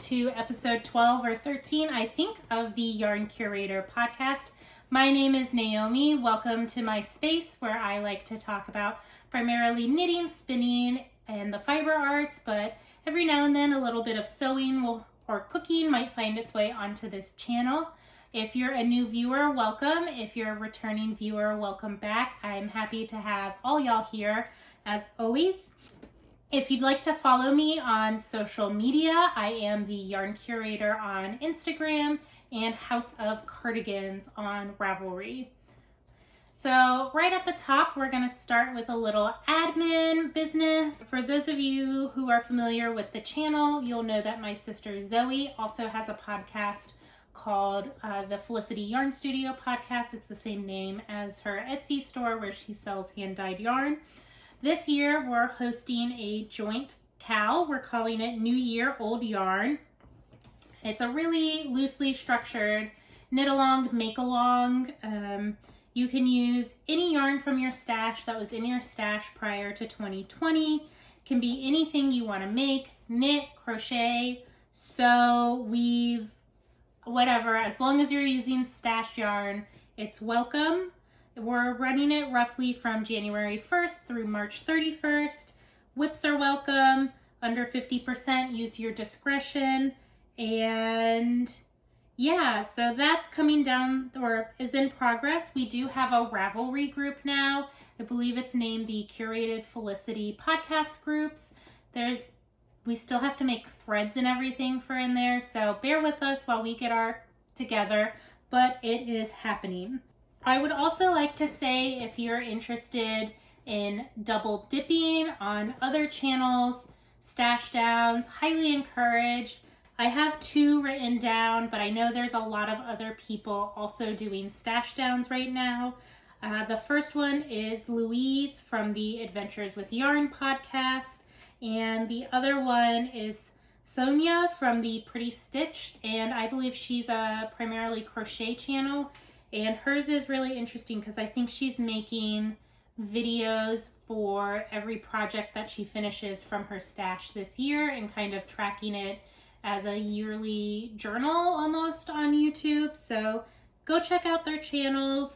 to episode 12 or 13, I think, of the Yarn Curator podcast. My name is Naomi. Welcome to my space where I like to talk about primarily knitting, spinning, and the fiber arts, but every now and then a little bit of sewing or cooking might find its way onto this channel. If you're a new viewer, welcome. If you're a returning viewer, welcome back. I'm happy to have all y'all here, as always. If you'd like to follow me on social media, I am the Yarn Curator on Instagram and House of Cardigans on Ravelry. So right at the top, we're going to start with a little admin business. For those of you who are familiar with the channel, you'll know that my sister Zoe also has a podcast called the Felicity Yarn Studio podcast. It's the same name as her Etsy store where she sells hand-dyed yarn. This year, we're hosting a joint KAL. We're calling it New Year Old Yarn. It's a really loosely structured knit-along, make-along. You can use any yarn from your stash that was in your stash prior to 2020. It can be anything you want to make, knit, crochet, sew, weave, whatever. As long as you're using stash yarn, it's welcome. We're running it roughly from January 1st through March 31st. Whips are welcome. Under 50%, use your discretion. And yeah, so that's coming down or is in progress. We do have a Ravelry group now. I believe it's named the Curated Felicity podcast groups. We still have to make threads and everything for in there. So bear with us while we get our together, but it is happening. I would also like to say, if you're interested in double dipping on other channels, stash downs, highly encouraged. I have 2 written down, but I know there's a lot of other people also doing stash downs right now. The first one is Louise from the Adventures with Yarn podcast, and the other one is Sonia from the Pretty Stitched, and I believe she's a primarily crochet channel. And hers is really interesting because I think she's making videos for every project that she finishes from her stash this year and kind of tracking it as a yearly journal almost on YouTube. So go check out their channels.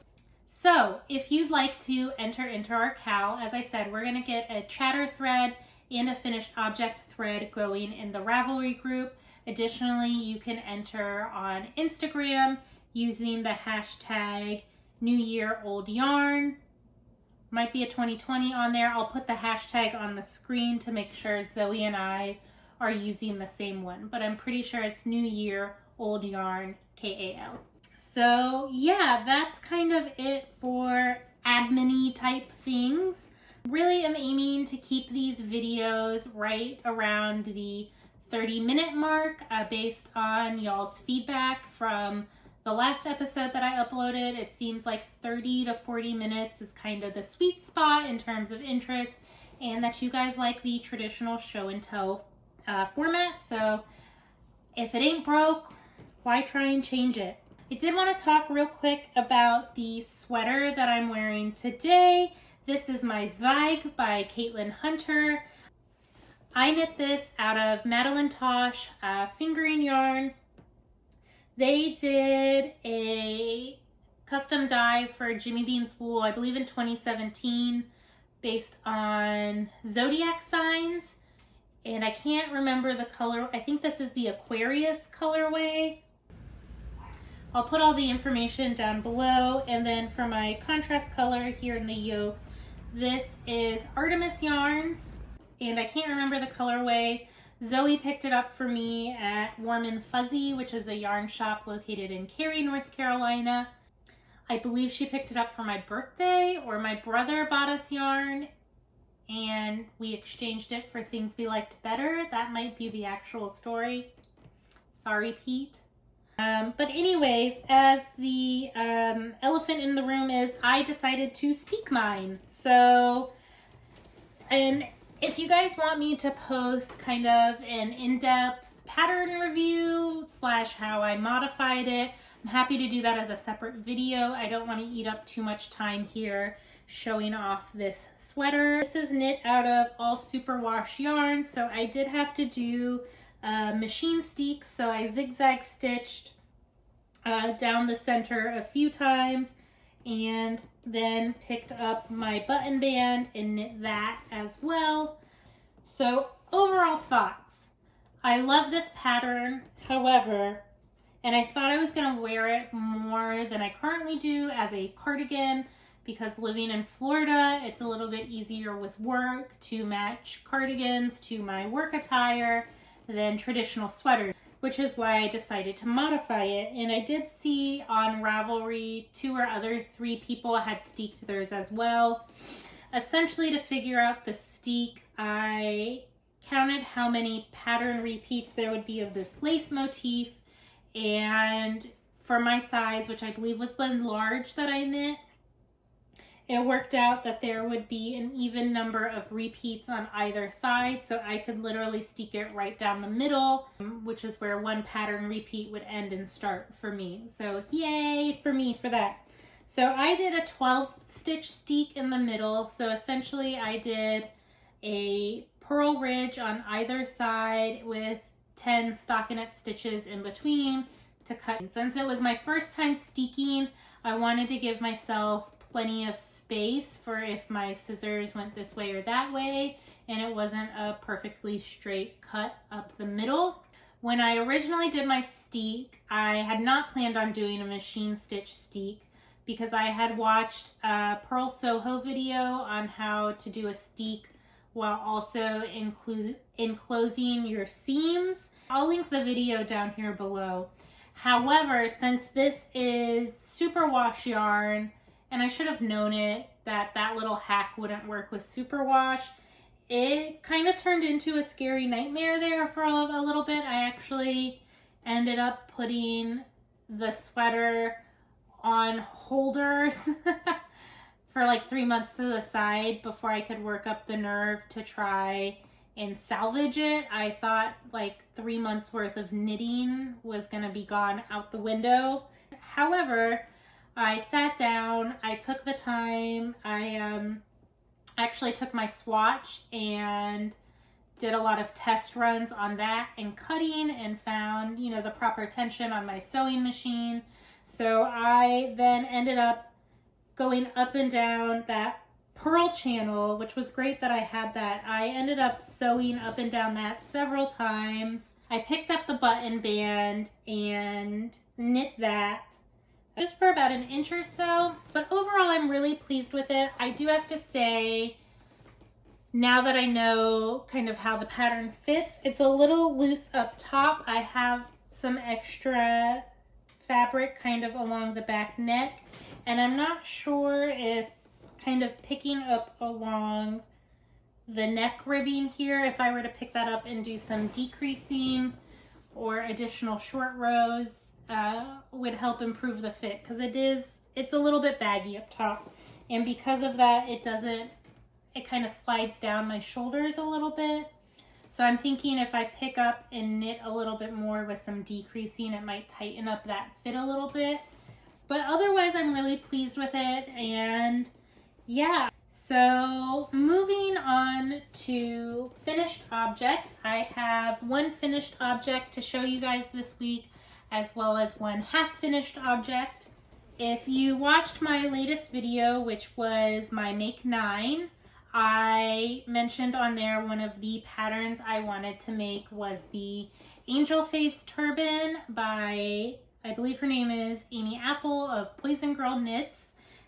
So if you'd like to enter into our KAL, as I said, we're going to get a chatter thread and a finished object thread going in the Ravelry group. Additionally, you can enter on Instagram using the hashtag New Year Old Yarn. Might be a 2020 on there. I'll put the hashtag on the screen to make sure Zoe and I are using the same one, but I'm pretty sure it's New Year Old Yarn, KAL. So yeah, that's kind of it for admin-y type things. Really am aiming to keep these videos right around the 30-minute mark based on y'all's feedback from the last episode that I uploaded. It seems like 30 to 40 minutes is kind of the sweet spot in terms of interest, and that you guys like the traditional show and tell format. So if it ain't broke, why try and change it? I did want to talk real quick about the sweater that I'm wearing today. This is my Zweig by Caitlin Hunter. I knit this out of Madtosh fingering yarn. They did a custom dye for Jimmy Bean's Wool, I believe in 2017, based on zodiac signs. And I can't remember the color. I think this is the Aquarius colorway. I'll put all the information down below. And then for my contrast color here in the yoke, this is Artemis Yarns. And I can't remember the colorway. Zoe picked it up for me at Warm and Fuzzy, which is a yarn shop located in Cary, North Carolina. I believe she picked it up for my birthday, or my brother bought us yarn and we exchanged it for things we liked better. That might be the actual story. Sorry, Pete. But anyways, as the elephant in the room is, I decided to steek mine. So, and if you guys want me to post kind of an in-depth pattern review / how I modified it, I'm happy to do that as a separate video. I don't want to eat up too much time here showing off this sweater. This is knit out of all superwash yarns, so I did have to do machine steek, so I zigzag stitched down the center a few times, and then picked up my button band and knit that as well. So overall thoughts, I love this pattern. However, and I thought I was going to wear it more than I currently do as a cardigan, because living in Florida, it's a little bit easier with work to match cardigans to my work attire than traditional sweaters, which is why I decided to modify it. And I did see on Ravelry 3 people had steeked theirs as well. Essentially, to figure out the steek, I counted how many pattern repeats there would be of this lace motif, and for my size, which I believe was the large that I knit, it worked out that there would be an even number of repeats on either side, so I could literally steek it right down the middle, which is where one pattern repeat would end and start for me. So yay for me for that. So I did a 12 stitch steek in the middle. So essentially I did a purl ridge on either side with 10 stockinette stitches in between to cut. Since it was my first time steeking, I wanted to give myself plenty of space for if my scissors went this way or that way, and it wasn't a perfectly straight cut up the middle. When I originally did my steek, I had not planned on doing a machine stitch steek because I had watched a Pearl Soho video on how to do a steek while also enclosing your seams. I'll link the video down here below. However, since this is superwash yarn, and I should have known it, that little hack wouldn't work with superwash, it kind of turned into a scary nightmare there for a little bit. I actually ended up putting the sweater on holders for like 3 months to the side before I could work up the nerve to try and salvage it. I thought like 3 months worth of knitting was going to be gone out the window. However, I sat down, I took the time, I actually took my swatch and did a lot of test runs on that and cutting, and found, you know, the proper tension on my sewing machine. So I then ended up going up and down that purl channel, which was great that I had that. I ended up sewing up and down that several times. I picked up the button band and knit that just for about an inch or so, but overall I'm really pleased with it. I do have to say, now that I know kind of how the pattern fits, it's a little loose up top. I have some extra fabric kind of along the back neck, and I'm not sure if kind of picking up along the neck ribbing here, if I were to pick that up and do some decreasing or additional short rows, would help improve the fit, because it's a little bit baggy up top, and because of that it kind of slides down my shoulders a little bit. So I'm thinking if I pick up and knit a little bit more with some decreasing, it might tighten up that fit a little bit. But otherwise I'm really pleased with it, and yeah. So moving on to finished objects, I have one finished object to show you guys this week, as well as one half-finished object. If you watched my latest video, which was my Make 9, I mentioned on there one of the patterns I wanted to make was the Angel Face Turban by, I believe her name is Amy Apple of Poison Girl Knits.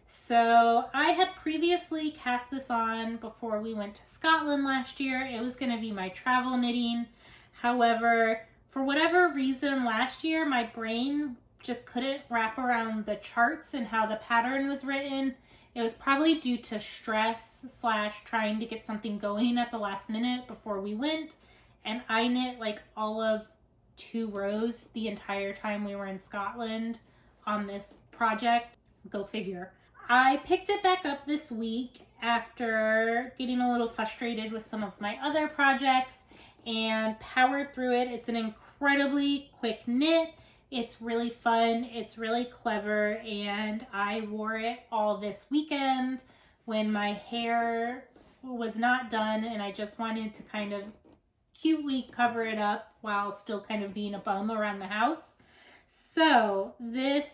So I had previously cast this on before we went to Scotland last year. It was going to be my travel knitting. However, for whatever reason last year, my brain just couldn't wrap around the charts and how the pattern was written. It was probably due to stress / trying to get something going at the last minute before we went. And I knit like all of 2 rows the entire time we were in Scotland on this project. Go figure. I picked it back up this week after getting a little frustrated with some of my other projects and powered through it. It's an incredibly quick knit. It's really fun. It's really clever, and I wore it all this weekend when my hair was not done and I just wanted to kind of cutely cover it up while still kind of being a bum around the house. So this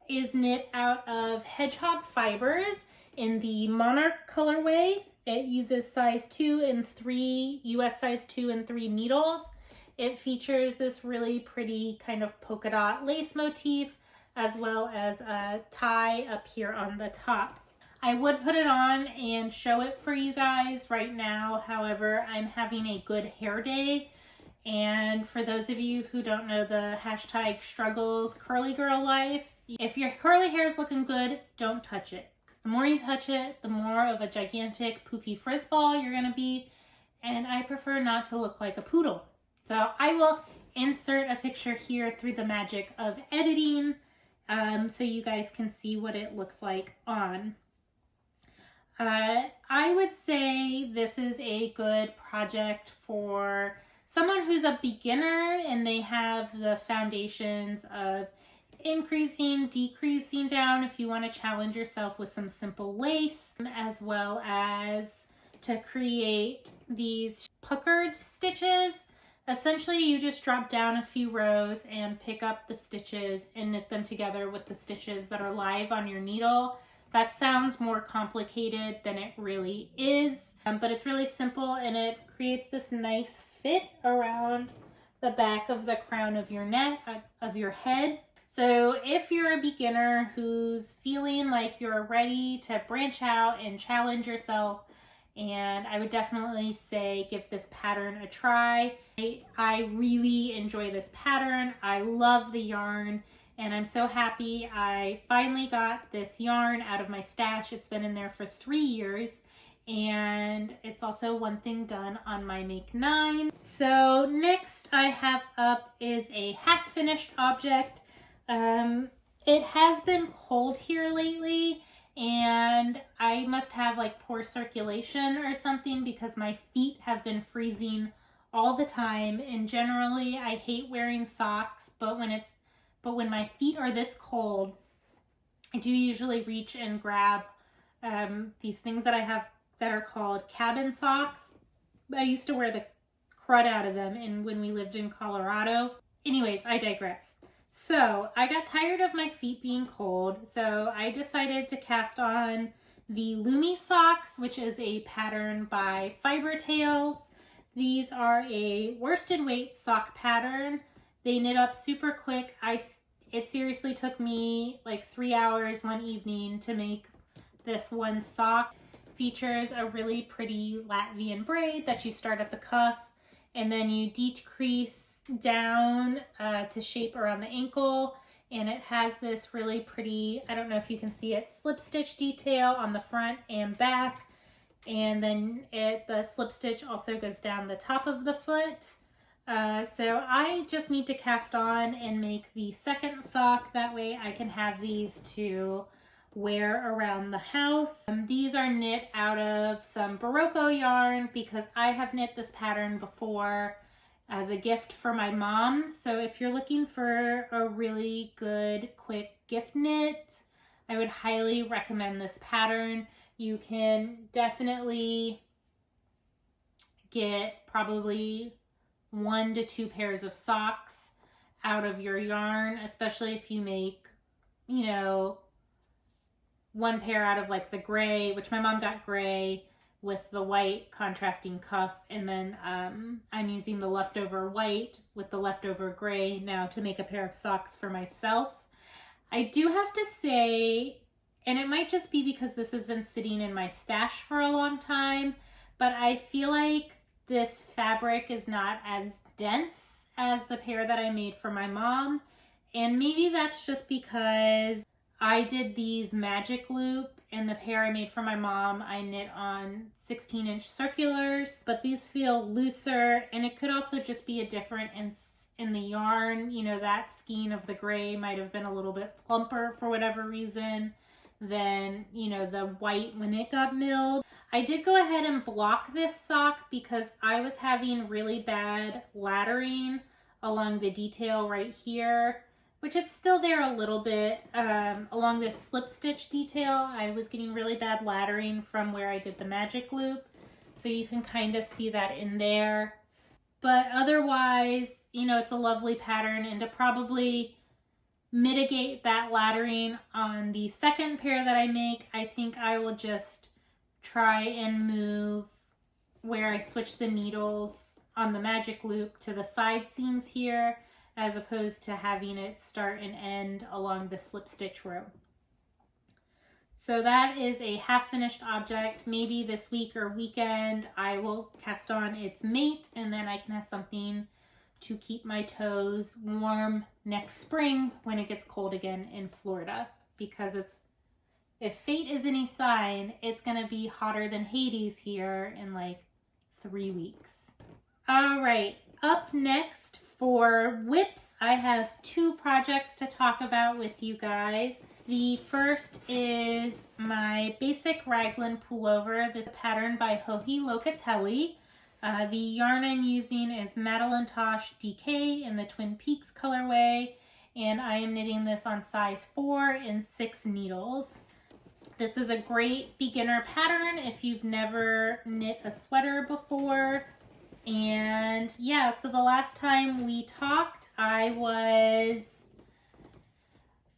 is knit out of hedgehog fibers in the Monarch colorway. It uses size 2 and 3, US size 2 and 3 needles. It features this really pretty kind of polka dot lace motif, as well as a tie up here on the top. I would put it on and show it for you guys right now. However, I'm having a good hair day. And for those of you who don't know the hashtag struggles curly girl life, if your curly hair is looking good, don't touch it. Because the more you touch it, the more of a gigantic poofy frizz ball you're going to be. And I prefer not to look like a poodle. So I will insert a picture here through the magic of editing so you guys can see what it looks like on. I would say this is a good project for someone who's a beginner and they have the foundations of increasing, decreasing down if you want to challenge yourself with some simple lace, as well as to create these puckered stitches. Essentially, you just drop down a few rows and pick up the stitches and knit them together with the stitches that are live on your needle. That sounds more complicated than it really is, but it's really simple and it creates this nice fit around the back of the crown of your neck, of your head. So if you're a beginner who's feeling like you're ready to branch out and challenge yourself, and I would definitely say give this pattern a try. I really enjoy this pattern. I love the yarn. And I'm so happy I finally got this yarn out of my stash. It's been in there for 3 years. And it's also one thing done on my Make 9. So next I have up is a half finished object. It has been cold here lately. And I must have like poor circulation or something because my feet have been freezing all the time. And generally I hate wearing socks, but when my feet are this cold, I do usually reach and grab these things that I have that are called cabin socks. I used to wear the crud out of them when we lived in Colorado. Anyways, I digress. So I got tired of my feet being cold, so I decided to cast on the Lumi socks, which is a pattern by Fiber Tales. These are a worsted weight sock pattern. They knit up super quick. It seriously took me like 3 hours one evening to make this one sock. Features a really pretty Latvian braid that you start at the cuff and then you decrease down to shape around the ankle, and it has this really pretty, I don't know if you can see it, slip stitch detail on the front and back, and then the slip stitch also goes down the top of the foot. So I just need to cast on and make the second sock. That way I can have these to wear around the house. These are knit out of some Barocco yarn because I have knit this pattern before as a gift for my mom. So if you're looking for a really good, quick gift knit, I would highly recommend this pattern. You can definitely get probably 1 to 2 pairs of socks out of your yarn, especially if you make, you know, 1 pair out of like the gray, which my mom got gray with the white contrasting cuff, and then I'm using the leftover white with the leftover gray now to make a pair of socks for myself. I do have to say, and it might just be because this has been sitting in my stash for a long time, but I feel like this fabric is not as dense as the pair that I made for my mom. And maybe that's just because I did these magic loop, and the pair I made for my mom I knit on 16-inch circulars, but these feel looser, and it could also just be a difference in the yarn. You know, that skein of the gray might have been a little bit plumper for whatever reason than, you know, the white when it got milled. I did go ahead and block this sock because I was having really bad laddering along the detail right here, which it's still there a little bit. Along this slip stitch detail, I was getting really bad laddering from where I did the magic loop. So you can kind of see that in there. But otherwise, you know, it's a lovely pattern. And to probably mitigate that laddering on the second pair that I make, I think I will just try and move where I switch the needles on the magic loop to the side seams here, as opposed to having it start and end along the slip stitch row. So that is a half finished object. Maybe this week or weekend I will cast on its mate, and then I can have something to keep my toes warm next spring when it gets cold again in Florida, because if fate is any sign, it's gonna be hotter than Hades here in like 3 weeks. All right, up next for whips, I have 2 projects to talk about with you guys. The first is my basic raglan pullover, this pattern by Joji Locatelli. The yarn I'm using is Madtosh DK in the Twin Peaks colorway, and I am knitting this on size 4 in 6 needles. This is a great beginner pattern if you've never knit a sweater before. And yeah, so the last time we talked, I was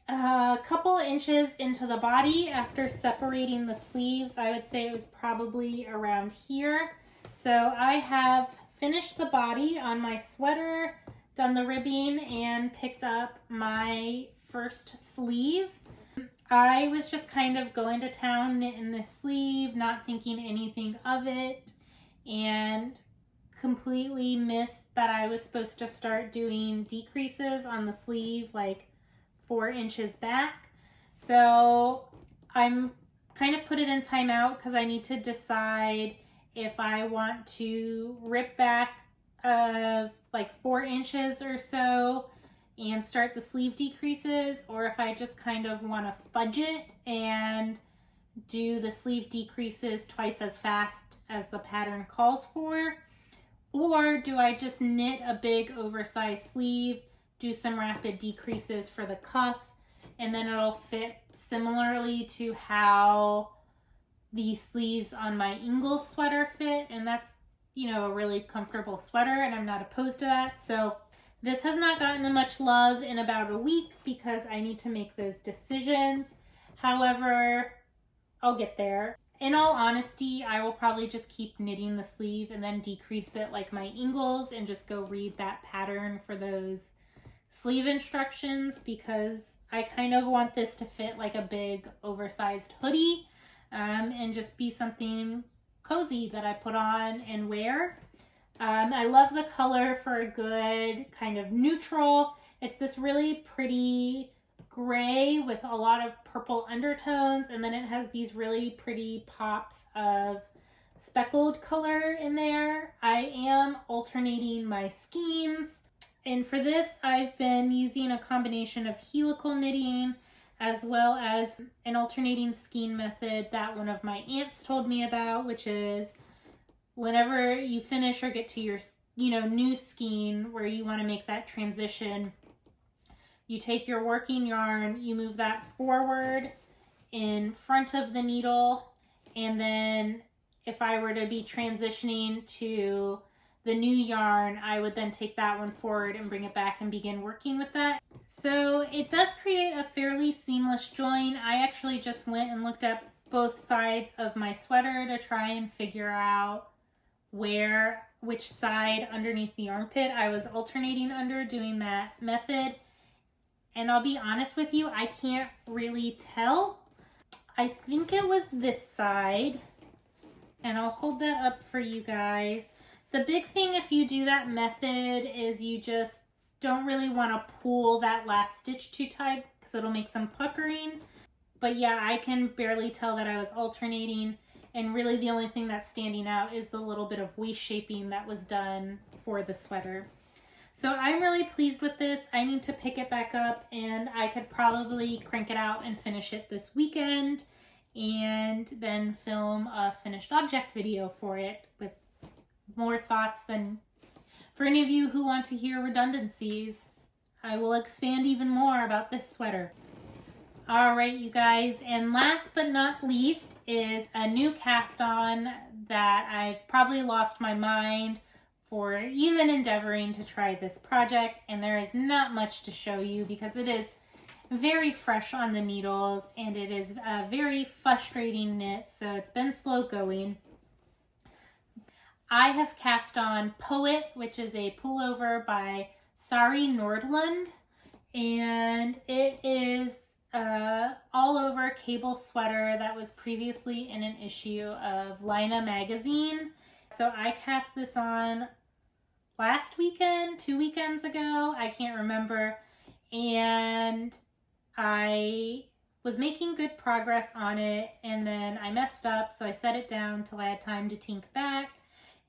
a couple inches into the body after separating the sleeves. I would say it was probably around here. So I have finished the body on my sweater, done the ribbing, and picked up my first sleeve. I was just kind of going to town knitting this sleeve, not thinking anything of it, and completely missed that I was supposed to start doing decreases on the sleeve like 4 inches back. So I'm kind of put it in timeout because I need to decide if I want to rip back like 4 inches or so and start the sleeve decreases, or if I just kind of want to fudge it and do the sleeve decreases twice as fast as the pattern calls for. Or do I just knit a big oversized sleeve, do some rapid decreases for the cuff, and then it'll fit similarly to how the sleeves on my Ingalls sweater fit, and that's, you know, a really comfortable sweater, and I'm not opposed to that. So this has not gotten much love in about a week because I need to make those decisions. However, I'll get there. In all honesty, I will probably just keep knitting the sleeve and then decrease it like my Ingalls and just go read that pattern for those sleeve instructions, because I kind of want this to fit like a big oversized hoodie and just be something cozy that I put on and wear. I love the color for a good kind of neutral. It's this really pretty gray with a lot of purple undertones, and then it has these really pretty pops of speckled color in there. I am alternating my skeins, and for this I've been using a combination of helical knitting as well as an alternating skein method that one of my aunts told me about, which is whenever you finish or get to your, you know, new skein where you want to make that transition, you take your working yarn, you move that forward in front of the needle, and then if I were to be transitioning to the new yarn, I would then take that one forward and bring it back and begin working with that. So it does create a fairly seamless join. I actually just went and looked up both sides of my sweater to try and figure out which side underneath the armpit I was alternating under doing that method. And I'll be honest with you, I can't really tell. I think it was this side, and I'll hold that up for you guys. The big thing if you do that method is you just don't really want to pull that last stitch too tight because it'll make some puckering. But yeah, I can barely tell that I was alternating, and really the only thing that's standing out is the little bit of waist shaping that was done for the sweater. So I'm really pleased with this. I need to pick it back up, and I could probably crank it out and finish it this weekend and then film a finished object video for it with more thoughts than for any of you who want to hear redundancies. I will expand even more about this sweater. All right, you guys, and last but not least is a new cast on that I've probably lost my mind for even endeavoring to try this project, and there is not much to show you because it is very fresh on the needles and it is a very frustrating knit, so it's been slow going. I have cast on Poet, which is a pullover by Sari Nordlund, and it is all over cable sweater that was previously in an issue of Lina magazine. So I cast this on last weekend, 2 weekends ago, I can't remember, and I was making good progress on it, and then I messed up, so I set it down till I had time to tink back,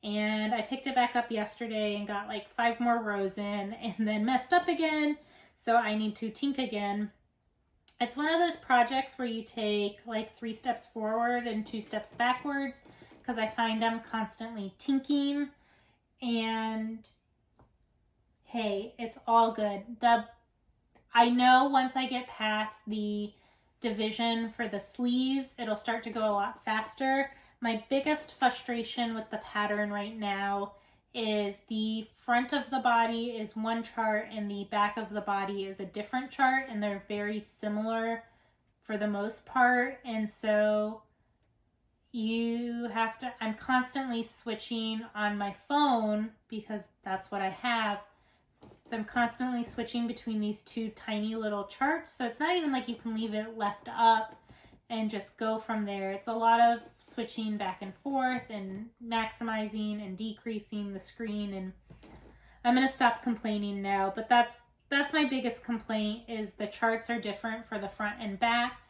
and I picked it back up yesterday and got like 5 more rows in, and then messed up again, so I need to tink again. It's one of those projects where you take like 3 steps forward and 2 steps backwards, because I find I'm constantly tinking, and hey, it's all good. I know once I get past the division for the sleeves, it'll start to go a lot faster. My biggest frustration with the pattern right now is the front of the body is one chart and the back of the body is a different chart, and they're very similar for the most part, and so you have to, I'm constantly switching on my phone because that's what I have. So I'm constantly switching between these 2 tiny little charts. So it's not even like you can leave it left up and just go from there. It's a lot of switching back and forth and maximizing and decreasing the screen. And I'm going to stop complaining now, but that's my biggest complaint, is the charts are different for the front and back,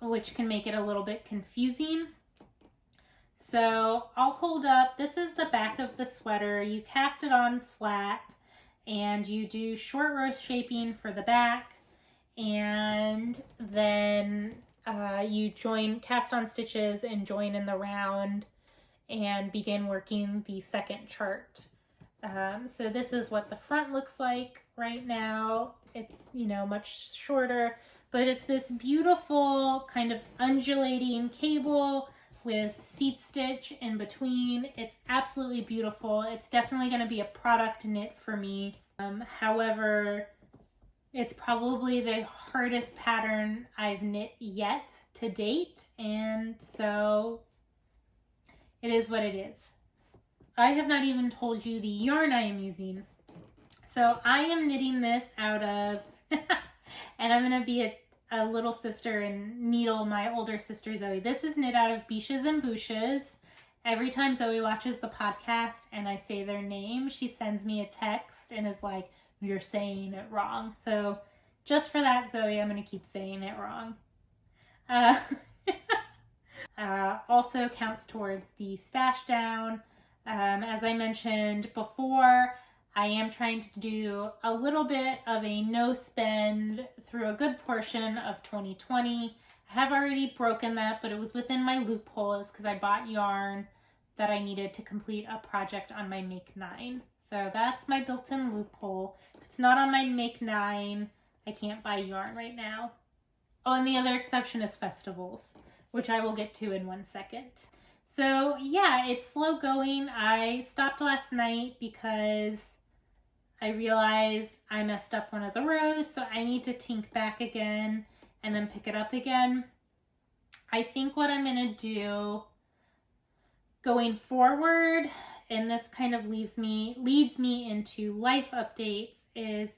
which can make it a little bit confusing. So I'll hold up. This is the back of the sweater. You cast it on flat and you do short row shaping for the back, and then you cast on stitches and join in the round and begin working the second chart. So this is what the front looks like right now. It's, much shorter, but it's this beautiful kind of undulating cable with seat stitch in between. It's absolutely beautiful. It's definitely going to be a product knit for me. However, it's probably the hardest pattern I've knit yet to date, and so it is what it is. I have not even told you the yarn I am using. So I am knitting this out of, and I'm going to be a little sister and needle my older sister Zoe. This is knit out of Beaches and Bouches. Every time Zoe watches the podcast and I say their name, she sends me a text and is like, "You're saying it wrong." So just for that, Zoe, I'm going to keep saying it wrong. Also counts towards the stash down. As I mentioned before, I am trying to do a little bit of a no spend through a good portion of 2020. I have already broken that, but it was within my loopholes because I bought yarn that I needed to complete a project on my Make 9. So that's my built-in loophole. If it's not on my Make 9, I can't buy yarn right now. Oh, and the other exception is festivals, which I will get to in 1 second. So yeah, it's slow going. I stopped last night because I realized I messed up one of the rows, so I need to tink back again and then pick it up again. I think what I'm going to do going forward, and this kind of leads me into life updates, is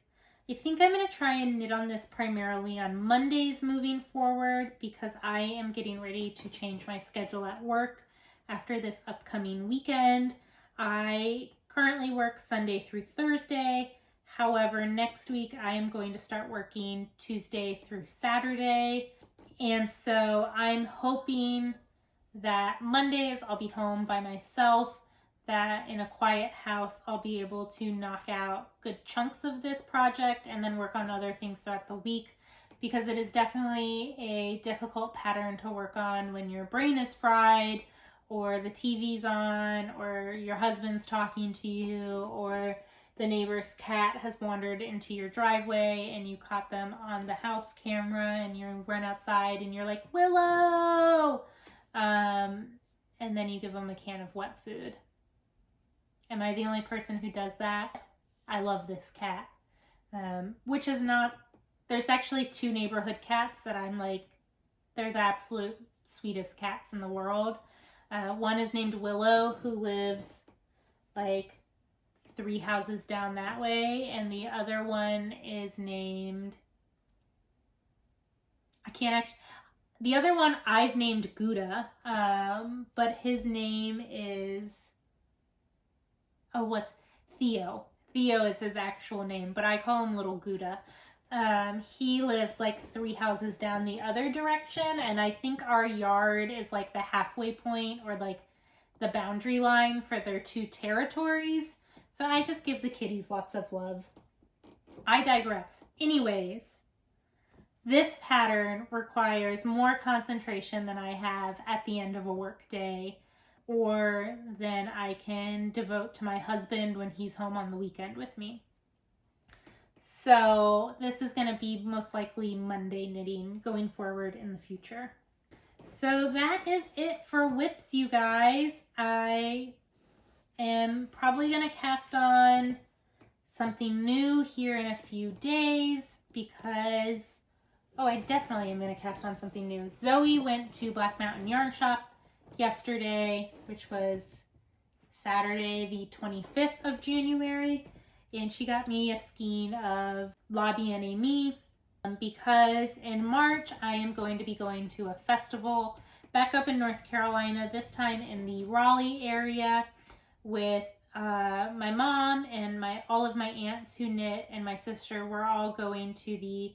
I think I'm going to try and knit on this primarily on Mondays moving forward, because I am getting ready to change my schedule at work after this upcoming weekend. I currently work Sunday through Thursday. However, next week I am going to start working Tuesday through Saturday. And so I'm hoping that Mondays I'll be home by myself, that in a quiet house I'll be able to knock out good chunks of this project and then work on other things throughout the week, because it is definitely a difficult pattern to work on when your brain is fried, or the TV's on, or your husband's talking to you, or the neighbor's cat has wandered into your driveway and you caught them on the house camera and you run outside and you're like, "Willow!" And then you give them a can of wet food. Am I the only person who does that? I love this cat. Which is not, there's actually 2 neighborhood cats that I'm like, they're the absolute sweetest cats in the world. One is named Willow, who lives like 3 houses down that way, and the other one is named, the other one I've named Gouda, but his name is, Theo. Theo is his actual name, but I call him Little Gouda. He lives like 3 houses down the other direction, and I think our yard is like the halfway point or like the boundary line for their 2 territories. So I just give the kitties lots of love. I digress. Anyways, this pattern requires more concentration than I have at the end of a work day, or than I can devote to my husband when he's home on the weekend with me. So this is going to be most likely Monday knitting going forward in the future. So that is it for whips, you guys. I am probably going to cast on something new here in a few days because, I definitely am going to cast on something new. Zoe went to Black Mountain Yarn Shop yesterday, which was Saturday the 25th of January, and she got me a skein of La Bien-Aimée because in March I am going to be going to a festival back up in North Carolina, this time in the Raleigh area, with my mom and all of my aunts who knit and my sister. We're all going to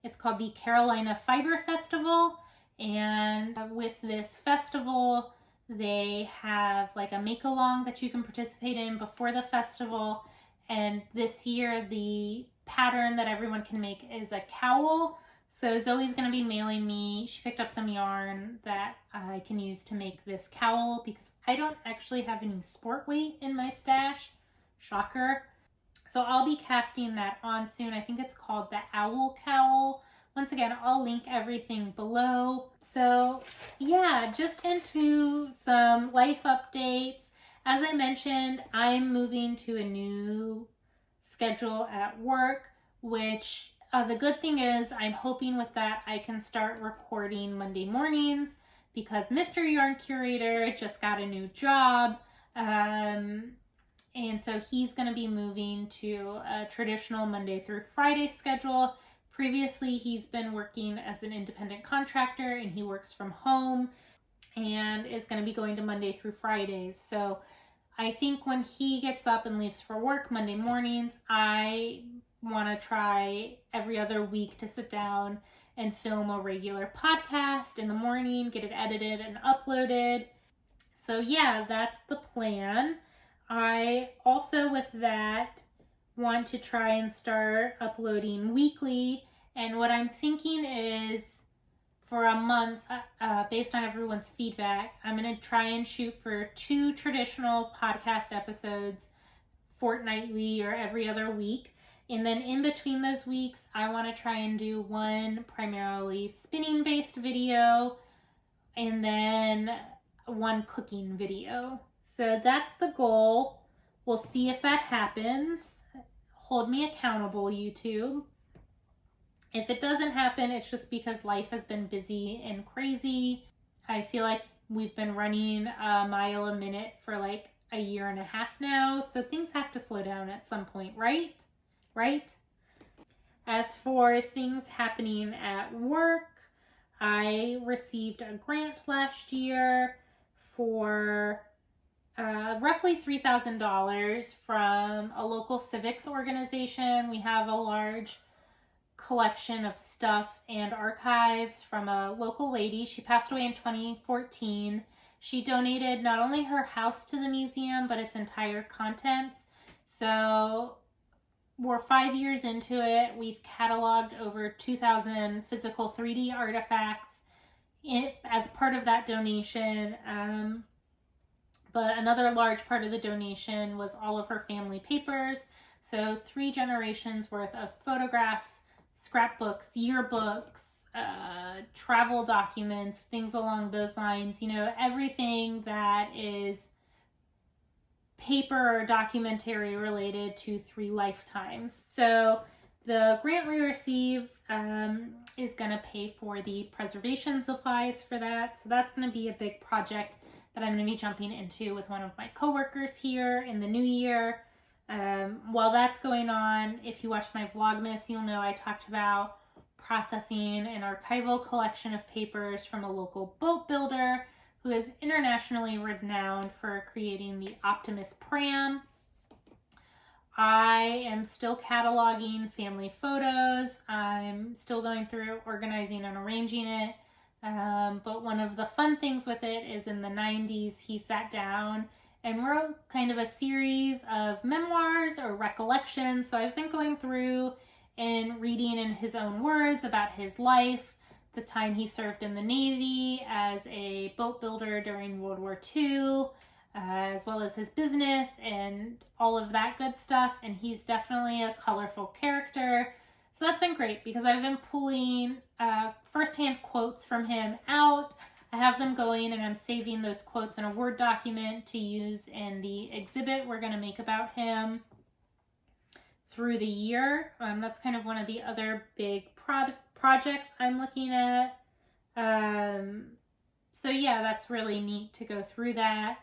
it's called the Carolina Fiber Festival. And with this festival, they have like a make-along that you can participate in before the festival. And this year, the pattern that everyone can make is a cowl. So Zoe's going to be mailing me. She picked up some yarn that I can use to make this cowl because I don't actually have any sport weight in my stash. Shocker. So I'll be casting that on soon. I think it's called the Owl Cowl. Once again, I'll link everything below. So yeah, just into some life updates. As I mentioned, I'm moving to a new schedule at work, which the good thing is I'm hoping with that I can start recording Monday mornings because Mr. Yarn Curator just got a new job. And so he's going to be moving to a traditional Monday through Friday schedule. Previously, he's been working as an independent contractor and he works from home and is going to be going to Monday through Fridays. So I think when he gets up and leaves for work Monday mornings, I want to try every other week to sit down and film a regular podcast in the morning, get it edited and uploaded. So yeah, that's the plan. I also, with that, want to try and start uploading weekly. And what I'm thinking is for a month, based on everyone's feedback, I'm going to try and shoot for 2 traditional podcast episodes fortnightly or every other week. And then in between those weeks, I want to try and do one primarily spinning-based video and then one cooking video. So that's the goal. We'll see if that happens. Hold me accountable, YouTube. If it doesn't happen, it's just because life has been busy and crazy. I feel like we've been running a mile a minute for like a year and a half now, so things have to slow down at some point, right? Right? As for things happening at work, I received a grant last year for roughly $3,000 from a local civics organization. We have a large collection of stuff and archives from a local lady. She passed away in 2014. She donated not only her house to the museum, but its entire contents. So we're 5 years into it. We've cataloged over 2,000 physical 3D artifacts as part of that donation. But another large part of the donation was all of her family papers. So 3 generations worth of photographs, scrapbooks, yearbooks, travel documents, things along those lines. You know, everything that is paper or documentary related to 3 lifetimes. So the grant we received is going to pay for the preservation supplies for that. So that's going to be a big project that I'm going to be jumping into with one of my coworkers here in the new year. While that's going on, if you watched my Vlogmas, you'll know I talked about processing an archival collection of papers from a local boat builder who is internationally renowned for creating the Optimus pram. I am still cataloging family photos. I'm still going through organizing and arranging it. But one of the fun things with it is in the 90s, he sat down and wrote kind of a series of memoirs or recollections. So I've been going through and reading in his own words about his life, the time he served in the Navy as a boat builder during World War II, as well as his business and all of that good stuff. And he's definitely a colorful character. So that's been great because I've been pulling firsthand quotes from him out. I have them going and I'm saving those quotes in a Word document to use in the exhibit we're going to make about him through the year. That's kind of one of the other big projects I'm looking at. So yeah, that's really neat to go through that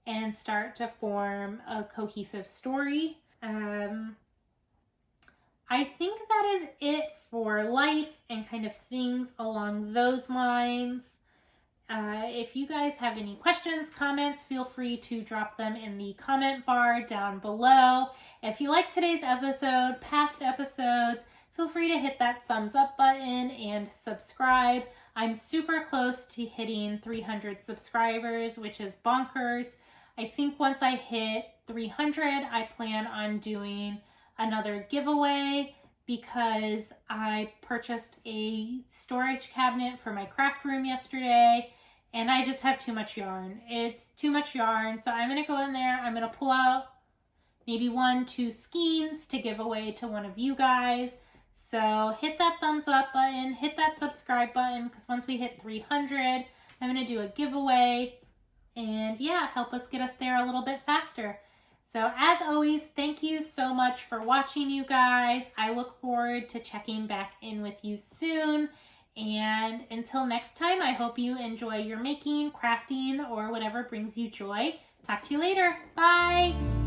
and start to form a cohesive story. I think that is it for life and kind of things along those lines. If you guys have any questions, comments, feel free to drop them in the comment bar down below. If you like today's episode, past episodes, feel free to hit that thumbs up button and subscribe. I'm super close to hitting 300 subscribers, which is bonkers. I think once I hit 300, I plan on doing another giveaway because I purchased a storage cabinet for my craft room yesterday and I just have too much yarn. It's too much yarn. So I'm going to go in there. I'm going to pull out maybe 1-2 skeins to give away to one of you guys. So hit that thumbs up button, hit that subscribe button because once we hit 300, I'm going to do a giveaway and yeah, help us get us there a little bit faster. So as always, thank you so much for watching, you guys. I look forward to checking back in with you soon. And until next time, I hope you enjoy your making, crafting, or whatever brings you joy. Talk to you later. Bye.